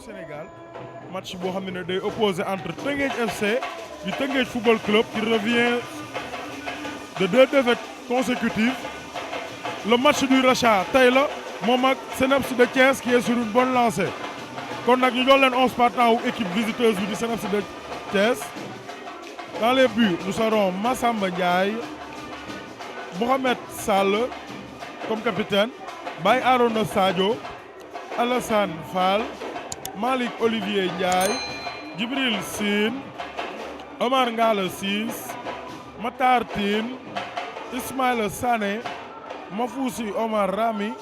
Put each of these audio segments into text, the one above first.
Sénégal match boo xam ne day opposé entre Teungueth FC du Teungueth Football Club qui revient de 2 défaites consécutives. Le match du rachat tey la moom ak CNEPS de Thiès qui est sur une bonne lancée kon nag ñu jox leen 11 partants wu équipe visiteuse bi di CNEPS de Thiès. Dans les buts nous serons Massamba Ndiaye, Mohamed Sall comme capitaine, Baye Arona Sadio, Alassane Fall, Malik Olivier Ndiaye, Djibril Sine, Omar Ngala Ciss, Matar Tine, Ismaïla Sané, Mafousi Omar Rami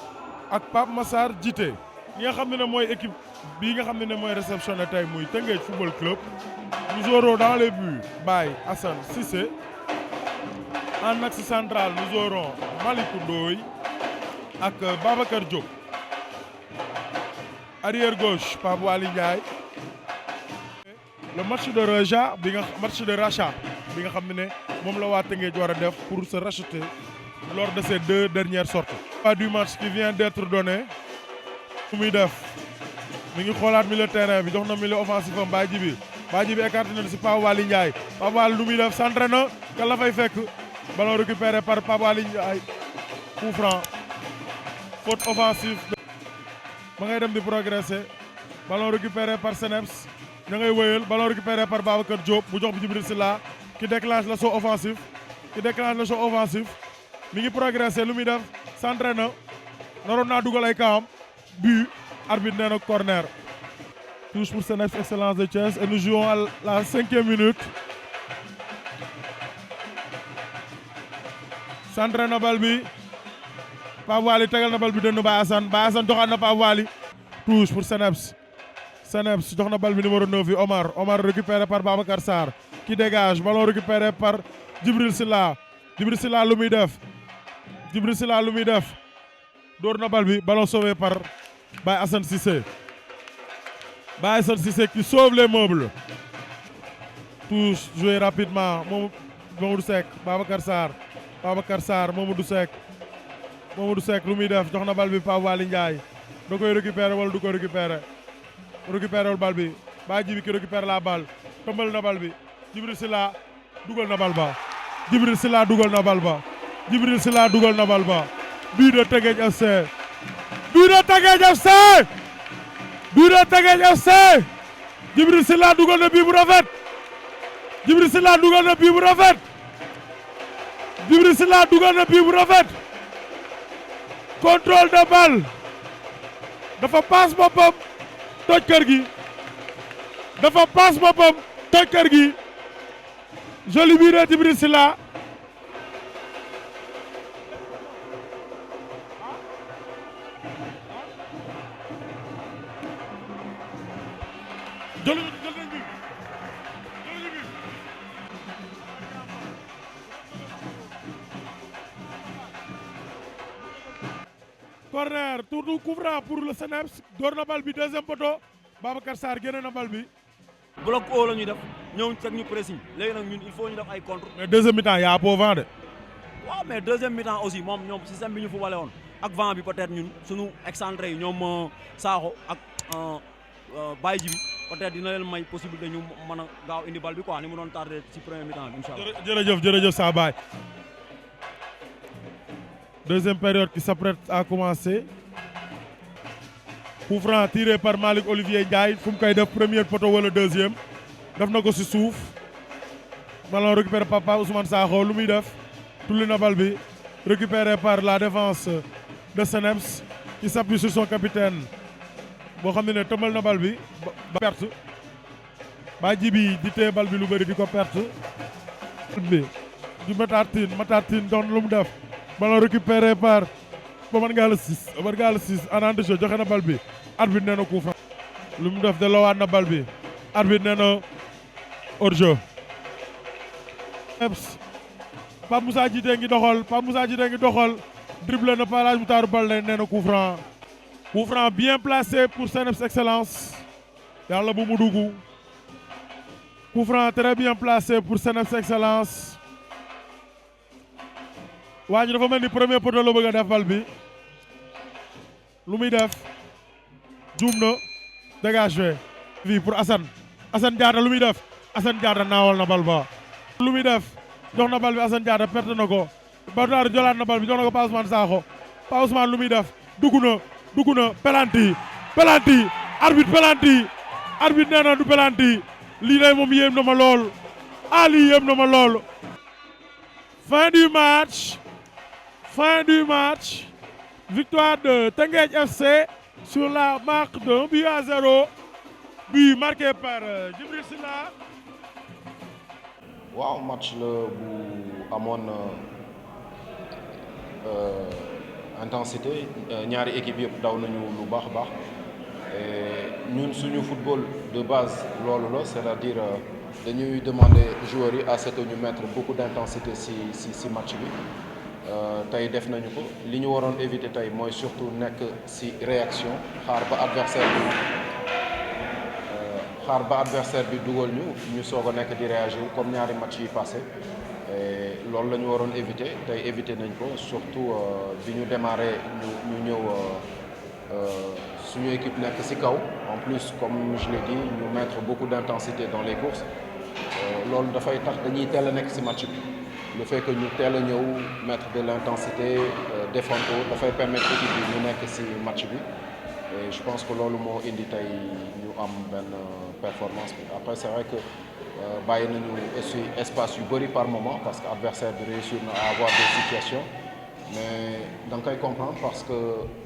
ak Pape Massar Djité. ñi nga xam ne mooy équipe bii nga xam ne mooy réceptionné tey muy Teungueth Football Club. Nous aurons dans les buts Baye Assane Cissé. En axe central nous aurons Malikou Ndoye ak Babacar Diop. Arrière gauche Pape Waly Ndiaye. Le match de rachat bi nga xam ne moom la waa Teungueth war a def pour se racheter lors de ces 2 dernières sorties. Pas du match qui vient d'être donné. Lu muy def mi ngi xoolaat milieu terrain bi jox na milieu offensif am Baye Djibi écarté na si Pape Waly Ndiaye. Pape Waly lu muy def centré na kan la fay fekk ballon récupéré par Pape Waly Ndiaye. Coup franc faute offensive ma ngay dem di progresser ballon récupéré par CNEPS ña ngay wëyal ballon récupéré par Babacar Diop mu jox bi Djibril Silla qui déclenche l'assaut offensif mi ngi progresser lu muy def centré na naroon naa dugal ay kaam but arbitre nee na corner. Touche pour CNEPS Excellence de Thiès et nous jouons à la 5e minute. Centré na bal bi Pape Waly tegal na bal bi dënnu Baye Assane joxaat na Pape Waly. Touche pour CNEPS jox na bal bi numéro 9 bi Omar récupéré par Babacar Sarr qui dégage ballon récupéré par Djibril Silla lu muy def door na bal bi ballon sauvé par Baye Assane Cissé qui sauve les meubles. Touche joué rapidement Mamadou Seck Babacar Sarr Mamadou Seck lu muy def jox na bal bi Pape Waly Ndiaye da koy récupérer wala du ko récupérer wul bal bi Baye Djibi ki récupère la balle tombal na bal bi Djibril Silla dugal na bal ba but de Teungueth FC Djibril Silla dugal na bii bu rafet contrôle de balle dafa passe boppam toj kër gi joli bii de Djibril Silla corner tour du coup franc pour le CNEPS door na bal bi deuxième poteau Babacar Sarr génne na bal bi. bloc haut la ñuy def ñëw teg ñu pressing léegi nag ñun il faut ñu def ay contre. mais deuxième mi-temps yaa po vent de. waaw mais deuxième mi-temps aussi ñoom système bi ñu fu wale woon ak vent bi peut-être ñun suñu excentré yi ñoom Sakho ak Baye Djibi peut-être dina leen may possibilité ñu mën a gaaw indi bal bi quoi ni mu doon tardé ci premier mi-temps bi incha allah. jërëjëf sa baay. Deuxième période qui s'apprête à commencer. Coup franc tiré par Malik Olivier Ndiaye fu mu koy def premier poteau wala deuxième def na ko ci suuf ballon récupéré par Pape Ousmane Sakho lu muy def tulli na bal bi récupéré par la défense de CNEPS qui s'appuie sur son capitaine boo xam ne tëmbal na bal bi ba perte Baye Djibi di téye bal bi lu bëri di ko perte bi di Matar Tine doon lu mu def ballon récupéré par Omar Ngala Ciss en de jeu joxe na bal bi arbitre nee na coup franc lu mu def delloowaat na bal bi arbitre nee na hors-jeu. Pape Moussa Djité ngi doxal dribble na palage bu taaru bal nee na coup franc bien placé pour CNEPS Excellence yàlla bu mu dugg coup franc très bien placé pour CNEPS Excellence. waa ji dafa mel ni premier poteau la bëgg a def bal bi lu muy def juum na dégagé fii pour Assane Diatta lu muy def Assane Diatta naawal na bal ba lu muy def jox na bal bi Assane Diatta perte na ko Bernard jolaat na bal bi jox na ko Pa Ousmane Sakho Pa Ousmane lu muy def dugg na penalty arbitre nee na du penalty lii lay moom yéem na ma lool lii yéem na ma lool fin du match victoire de Teungueth FC sur la marque de 1-0 but marqué par Djibril Silla. waaw match la bu amoon intensité ñaari équipe yëpp daw nañu lu baax a baax ñun suñu football de base loolu la c'est-à-dire dañuy demander joueurs yi à ce que ñu mettre beaucoup d'intensité si match bi tey def nañu ko li ñu waroon éviter tey mooy surtout nekk si réaction xaar ba adversaire bi dugal ñu soog a nekk di réagir comme ñaari match yi passé loolu la ñu waroon éviter tey éviter nañ ko surtout bi ñu démarré ñu ñëw suñu équipe nekk ci kaw en plus comme je l'ai dit ñu mettre beaucoup d'intensité dans les courses loolu dafay tax dañuy teel a nekk ci match bi le fait que ñu teel a ñëw mettre de l'intensité défendre dafay permettre équipe bi ñu nekk ci match bi et je pense que loolu moo indi tey ñu am benn performance bi après c'est vrai que bàyyi nañu aussi espace yu bëri par moment parce que adversaire bi réussir na à avoir des situations mais da nga koy comprendre parce que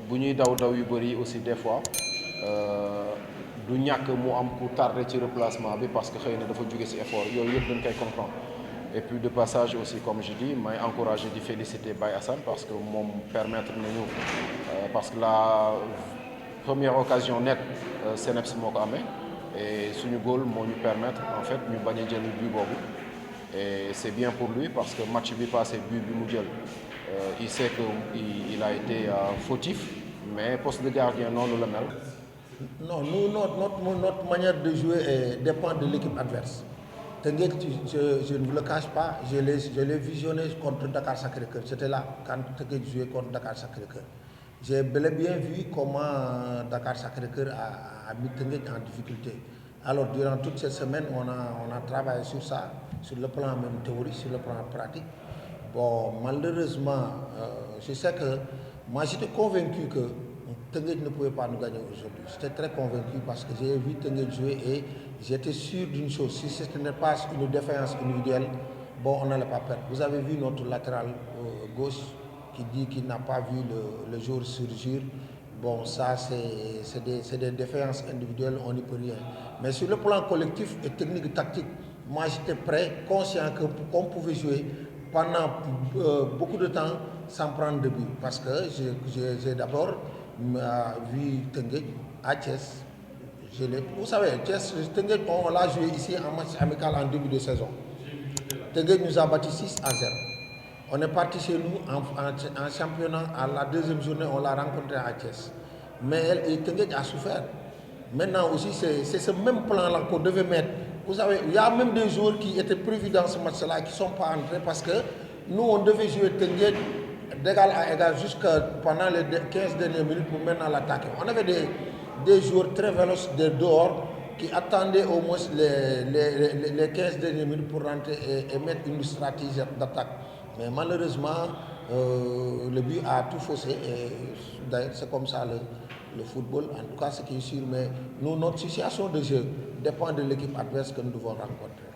bu ñuy daw yu bëri aussi des fois du ñàkk mu am ku tardé ci replacement bi parce que xëy na dafa jóge ci effort yooyu yëpp dañ koy comprendre et puis de passage aussi comme je dis may encourager di féliciter Baye Assane parce que moom permettre nañu parce que la première occasion nette CNEPS moo ko amee et suñu goal moo ñu permettre en fait ñu bañ a jël but boobu et c'est bien pour lui parce que match bi passé but bi mu jël il sait que il a été fautif mais poste de gardien noonu la mel. Non, nous notre manière de jouer dépend de l'équipe adverse. Teungueth, je ne vous le cache pas, je l'ai visionné contre Dakar Sacré-Cœur. J'étais là quand Teungueth jouait contre Dakar Sacré-Cœur. J'ai bel et bien vu comment Dakar Sacré-Cœur a mis Teungueth en difficulté. Alors durant toute cette semaine, on a travaillé sur ça, sur le plan même théorique, sur le plan pratique. Bon, malheureusement, je sais que moi j'étais convaincu que Teungueth ne pouvait pas nous gagner aujourd'hui. J'étais très convaincu parce que j'ai vu Teungueth jouer et j'étais sûr d'une chose, si ce n'est pas une défaillance individuelle, bon, on n'allait pas perdre. Vous avez vu notre latéral gauche qui dit qu'il n'a pas vu le jour surgir. Bon, ça c'est des défaillances individuelles, on n'y peut rien. Mais sur le plan collectif et technique et tactique, moi j'étais prêt, conscient qu'on pouvait jouer pendant beaucoup de temps sans prendre de but. Parce que j'ai d'abord vu Teungueth à Thiès. Vous savez, Teungueth, on l'a joué ici en match amical en début de saison. Teungueth nous a battu 6-0. On est parti chez nous en championnat, à la deuxième journée, on l'a rencontré à Thiès. Mais Teungueth a souffert. Maintenant aussi, c'est ce même plan-là qu'on devait mettre. Vous savez, il y a même des joueurs qui étaient prévus dans ce match-là et qui ne sont pas entrés parce que nous, on devait jouer Teungueth d'égal à égal jusqu'à pendant les 15 dernières minutes pour maintenant l'attaquer. On avait des joueurs très véloces de dehors qui attendaient au moins les 15 dernières minutes pour rentrer et mettre une stratégie d'attaque. Mais malheureusement, le but a tout faussé et d'ailleurs c'est comme ça le football, en tout cas ce qui est sûr. Mais nous, notre situation de jeu dépend de l'équipe adverse que nous devons rencontrer.